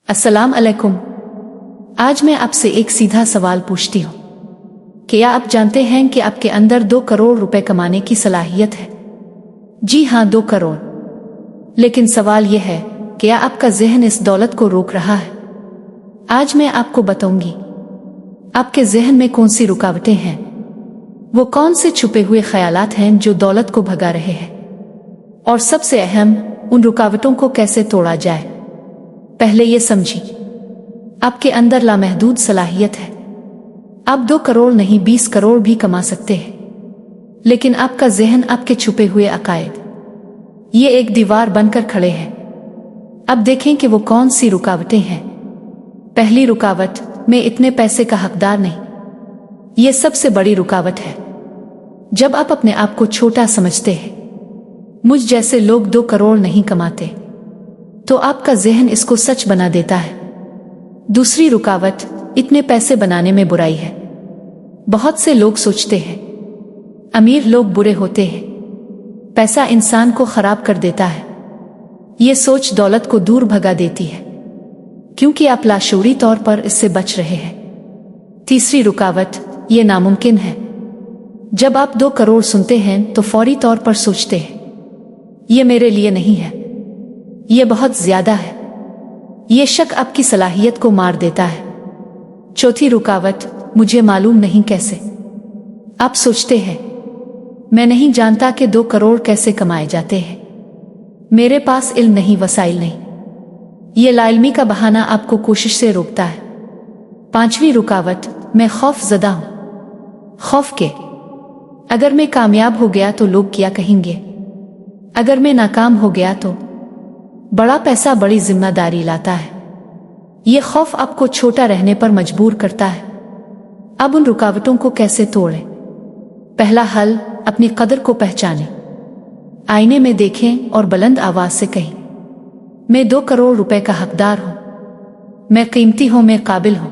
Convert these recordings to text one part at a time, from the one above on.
अस्सलाम अलैकुम। आज मैं आपसे एक सीधा सवाल पूछती हूँ। क्या आप जानते हैं कि आपके अंदर 2 करोड़ रुपए कमाने की सलाहियत है? जी हाँ, 2 करोड़। लेकिन सवाल यह है, क्या आपका ज़हन इस दौलत को रोक रहा है? आज मैं आपको बताऊंगी आपके ज़हन में कौन सी रुकावटें हैं, वो कौन से छुपे हुए ख्यालात हैं जो दौलत को भगा रहे हैं, और सबसे अहम, उन रुकावटों को कैसे तोड़ा जाए। पहले ये समझिए, आपके अंदर लामहदूद सलाहियत है। आप 2 करोड़ नहीं 20 करोड़ भी कमा सकते हैं, लेकिन आपका ज़हन आपके छुपे हुए अकायद ये एक दीवार बनकर खड़े हैं। अब देखें कि वो कौन सी रुकावटें हैं। पहली रुकावट, मैं इतने पैसे का हकदार नहीं। ये सबसे बड़ी रुकावट है। जब आप अपने आप को छोटा समझते हैं, मुझ जैसे लोग 2 करोड़ नहीं कमाते, तो आपका ज़हन इसको सच बना देता है। दूसरी रुकावट, इतने पैसे बनाने में बुराई है। बहुत से लोग सोचते हैं अमीर लोग बुरे होते हैं, पैसा इंसान को खराब कर देता है। ये सोच दौलत को दूर भगा देती है, क्योंकि आप लाशऊरी तौर पर इससे बच रहे हैं। तीसरी रुकावट, ये नामुमकिन है। जब आप 2 करोड़ सुनते हैं तो फौरी तौर पर सोचते हैं ये मेरे लिए नहीं है, ये बहुत ज्यादा है। ये शक आपकी सलाहियत को मार देता है। चौथी रुकावट, मुझे मालूम नहीं कैसे। आप सोचते हैं मैं नहीं जानता कि 2 करोड़ कैसे कमाए जाते हैं, मेरे पास इल्म नहीं, वसाइल नहीं। ये लाइल्मी का बहाना आपको कोशिश से रोकता है। पांचवी रुकावट, मैं खौफजदा हूं। खौफ के, अगर मैं कामयाब हो गया तो लोग क्या कहेंगे, अगर मैं नाकाम हो गया तो। बड़ा पैसा बड़ी जिम्मेदारी लाता है। ये खौफ आपको छोटा रहने पर मजबूर करता है। अब उन रुकावटों को कैसे तोड़ें? पहला हल, अपनी कदर को पहचानें। आईने में देखें और बुलंद आवाज से कहें, मैं 2 करोड़ रुपए का हकदार हूं, मैं कीमती हूं, मैं काबिल हूं।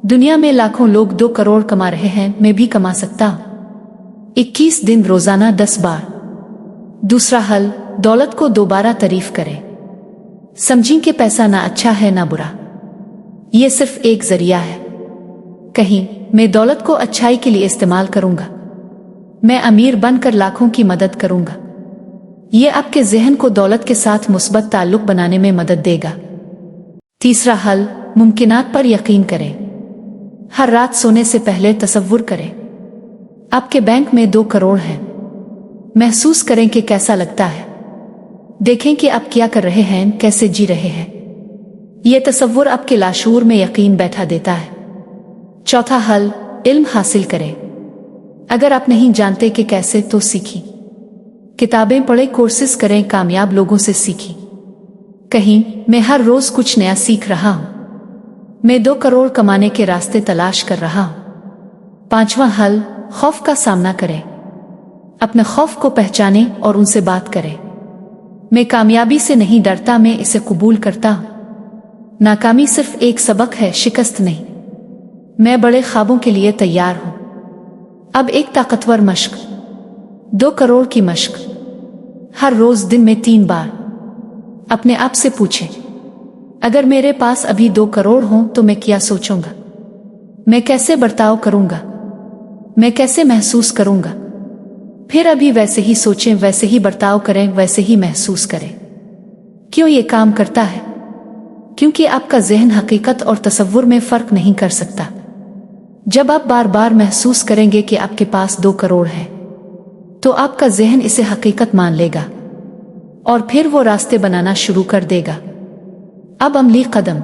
दुनिया में लाखों लोग 2 करोड़ कमा रहे हैं, मैं भी कमा सकता हूं। 21 दिन रोजाना 10 बार। दूसरा हल, दौलत को दोबारा तारीफ करें। समझें कि पैसा ना अच्छा है ना बुरा, ये सिर्फ एक जरिया है। कहीं मैं दौलत को अच्छाई के लिए इस्तेमाल करूंगा, मैं अमीर बनकर लाखों की मदद करूंगा। ये आपके ज़हन को दौलत के साथ मुस्बत ताल्लुक बनाने में मदद देगा। तीसरा हल, मुमकिनात पर यकीन करें। हर रात सोने से पहले तसव्वुर करें आपके बैंक में 2 करोड़ हैं। महसूस करें कि कैसा लगता है। देखें कि आप क्या कर रहे हैं, कैसे जी रहे हैं। यह तसव्वुर आपके लाशूर में यकीन बैठा देता है। चौथा हल, इल्म हासिल करें। अगर आप नहीं जानते कि कैसे, तो सीखें। किताबें पढ़ें, कोर्सेज करें, कामयाब लोगों से सीखें। कहीं मैं हर रोज कुछ नया सीख रहा हूं, मैं 2 करोड़ कमाने के रास्ते तलाश कर रहा हूं। पांचवा हल, खौफ का सामना करें। अपने खौफ को पहचानें और उनसे बात करें। मैं कामयाबी से नहीं डरता, मैं इसे कबूल करता हूं। नाकामी सिर्फ एक सबक है, शिकस्त नहीं। मैं बड़े ख्वाबों के लिए तैयार हूं। अब एक ताकतवर मश्क, 2 करोड़ की मश्क। हर रोज दिन में 3 बार अपने आप से पूछें, अगर मेरे पास अभी 2 करोड़ हों तो मैं क्या सोचूंगा, मैं कैसे बर्ताव करूंगा, मैं कैसे महसूस करूंगा। फिर अभी वैसे ही सोचें, वैसे ही बर्ताव करें, वैसे ही महसूस करें। क्यों ये काम करता है? क्योंकि आपका ज़हन हकीकत और तसव्वुर में फ़र्क नहीं कर सकता। जब आप बार बार महसूस करेंगे कि आपके पास 2 करोड़ है, तो आपका ज़हन इसे हकीकत मान लेगा और फिर वो रास्ते बनाना शुरू कर देगा। अब अमली कदम।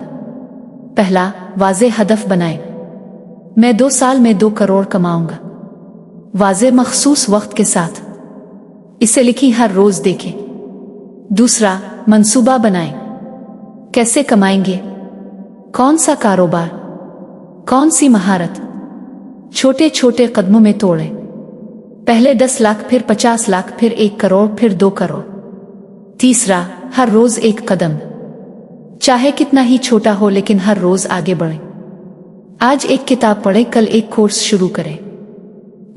पहला, वाज़े हदफ बनाएं। मैं 2 साल में 2 करोड़ कमाऊंगा। वाज़े मखसूस वक्त के साथ इसे लिखी, हर रोज देखें। दूसरा, मंसूबा बनाएं। कैसे कमाएंगे? कौन सा कारोबार, कौन सी महारत? छोटे छोटे कदमों में तोड़ें। पहले 10 लाख, फिर 50 लाख, फिर 1 करोड़, फिर 2 करोड़। तीसरा, हर रोज एक कदम। चाहे कितना ही छोटा हो, लेकिन हर रोज आगे बढ़ें। आज एक किताब पढ़ें, कल एक कोर्स शुरू करें।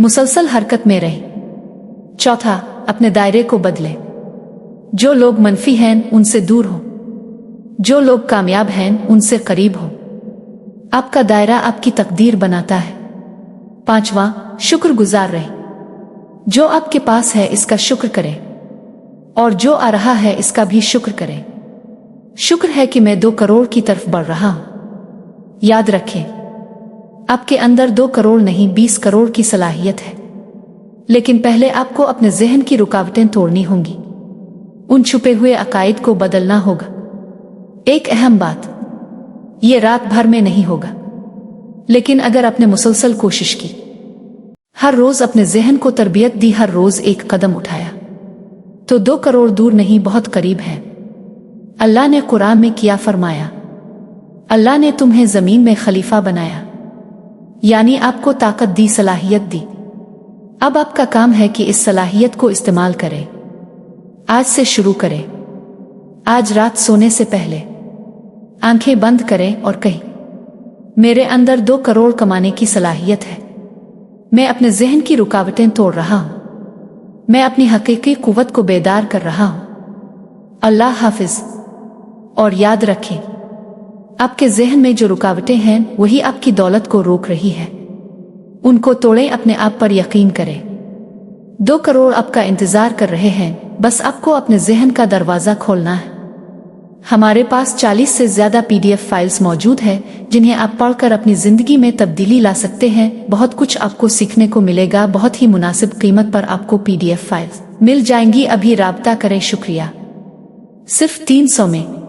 मुसलसल हरकत में रहें। चौथा, अपने दायरे को बदलें। जो लोग मनफी हैं उनसे दूर हो। जो लोग कामयाब हैं उनसे करीब हो। आपका दायरा आपकी तकदीर बनाता है। 5वां, शुक्रगुजार रहे। जो आपके पास है इसका शुक्र करें और जो आ रहा है इसका भी शुक्र करें। शुक्र है कि मैं 2 करोड़ की तरफ बढ़ रहा हूं। याद रखें, आपके अंदर 2 करोड़ नहीं 20 करोड़ की सलाहियत है, लेकिन पहले आपको अपने ज़हन की रुकावटें तोड़नी होंगी, उन छुपे हुए अकायद को बदलना होगा। एक अहम बात, ये रात भर में नहीं होगा, लेकिन अगर आपने मुसलसल कोशिश की, हर रोज अपने ज़हन को तरबियत दी, हर रोज एक कदम उठाया, तो 2 करोड़ दूर नहीं बहुत करीब है। अल्लाह ने कुरान में क्या फरमाया? अल्लाह ने तुम्हें ज़मीन में खलीफा बनाया, यानी आपको ताकत दी, सलाहियत दी। अब आपका काम है कि इस सलाहियत को इस्तेमाल करें। आज से शुरू करें। आज रात सोने से पहले आंखें बंद करें और कहें, मेरे अंदर 2 करोड़ कमाने की सलाहियत है। मैं अपने ज़हन की रुकावटें तोड़ रहा हूं। मैं अपनी हकीकी कुव्वत को बेदार कर रहा हूं। अल्लाह हाफिज। और याद रखें, आपके ज़हन में जो रुकावटें हैं वही आपकी दौलत को रोक रही है। उनको तोड़ें, अपने आप पर यकीन करें। 2 करोड़ आपका इंतजार कर रहे हैं, बस आपको अपने ज़हन का दरवाज़ा खोलना है। हमारे पास 40 से ज़्यादा PDF फाइल्स मौजूद है जिन्हें आप पढ़कर अपनी ज़िंदगी में तब्दीली ला सकते हैं। बहुत कुछ आपको सीखने को मिलेगा। बहुत ही मुनासिब कीमत पर आपको PDF फाइल्स मिल जाएंगी। अभी राब्ता करें। शुक्रिया। सिर्फ 300 में।